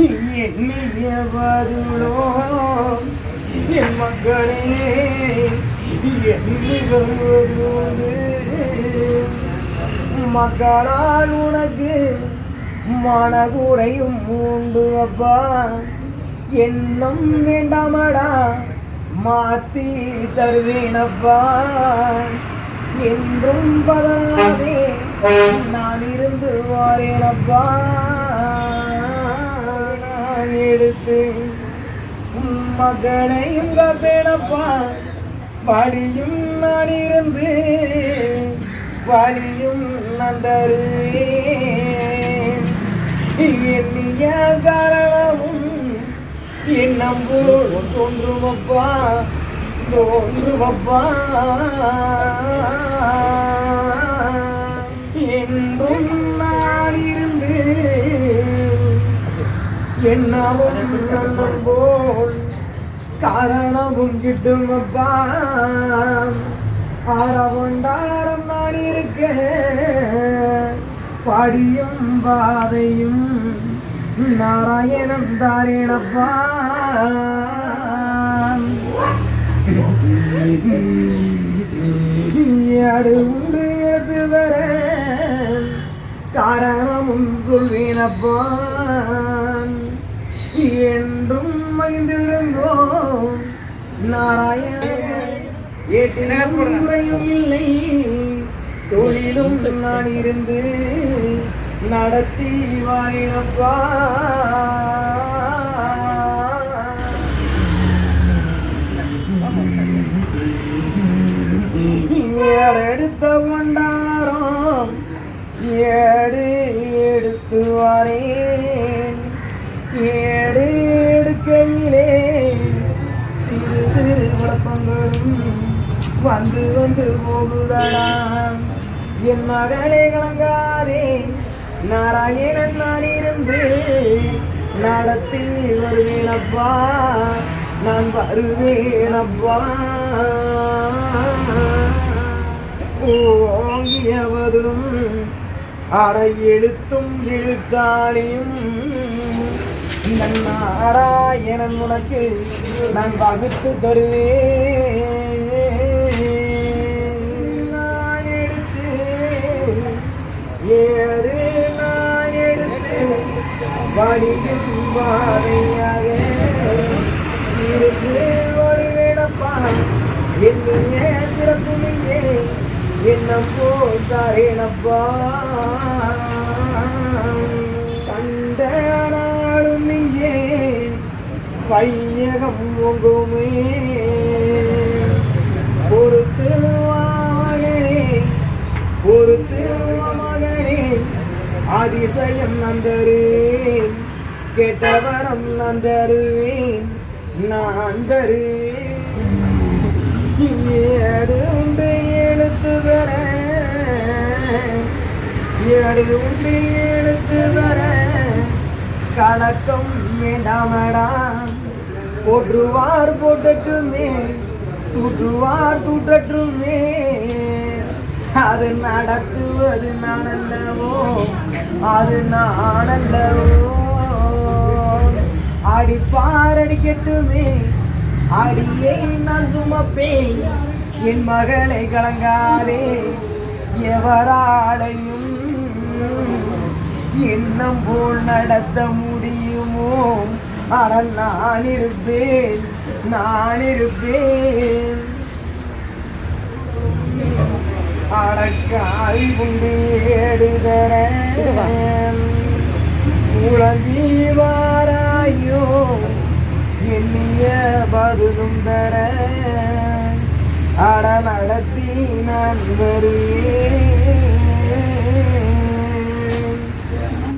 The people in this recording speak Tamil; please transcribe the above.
எண்ணிய பதிலோ என் மக்களே எண்ணி வருவது மக்களால் உனக்கு மனகுறையும் உண்டு அப்பா. எண்ணம் வேண்டாமடா மாத்தி தருவேனப்பா. என்றும் பதறாதே நான் இருந்து வாரேனப்பா. நான் எடுத்து மகனையும் காப்பேனப்பா. வழியும் நான் இருந்து வழியும் நான் தருவேன். எண்ணிய காரணமும் எண்ணம் போல் தோன்றுமப்பா தோன்றுமப்பா. என்றும் நான் இருந்து எண்ணமும் எண்ணம் போல் காரணமும் கிட்டுமப்பா. ஆரவண்டாரம் நான் இருக்க படியும் பாதையும் நாராயணம் தாரேனப்பா. அடு உண்டு எடுத்து வர காரணமும் சொல்வேனப்பா. என்றும் மகிழ்ந்திடுங்கோ நாராயணன். ஏற்றினும் இல்லை தொழிலும் நான் இருந்து நடத்தி வாயினப்பா. எடுத்த கொண்டாரம் ஏடு எடுத்து வாரேன். ஏடு எடுக்கையிலே சிறு சிறு குழப்பங்களும் வந்து வந்து போகுதடாம். என் மகளே கலங்காதே நாராயணன் நான் இருந்து நடத்தி வருவேனப்பா. நான் வருவேனப்பா. ஓங்கியவதும் அடை எழுத்தும் எழுத்தாளியும் நாராயணன் உனக்கு நான் வகுத்து தருவேன். நான் எடுத்து ஏறு நான் எடுத்து வடியும் வாரையாக இருக்கு வருவேனப்பா. என்னைய சிறப்பு நீங்கே என்னம் போதாரேனப்பா. கண்ட நாளும் நீங்கே வையகம் உங்குமே பொறுத்து மகனே பொறுத்து மகனே. அதிசயம் நான் தருவேன் கெட்டவரம் நான் தருவேன் நான் தருவேன். ஏடு உண்டு எழுத்து வர ஏடு உண்டு எழுத்து வர கலக்கம் வேண்டாமடா. போற்றுவார் போட்டட்டுமே தூற்றுவார் தூற்றட்டுமே. அது நடத்துவது நானல்லவோ அது நானல்லவோ. அடிப்பார் அடிக்கட்டுமே அடியை நான் சுமப்பேன். என் மகளை கலங்காதே எவராலையும் எண்ணம் போல் நடத்த முடியுமோ. ஆனால் நான் இருப்பேன் நான் இருப்பேன். அடக்காய் உண்டு எடுதர குழந்தி வாராயோ எண்ணிய பதிலும் தர அட நடத்தி நான் வருவேன்.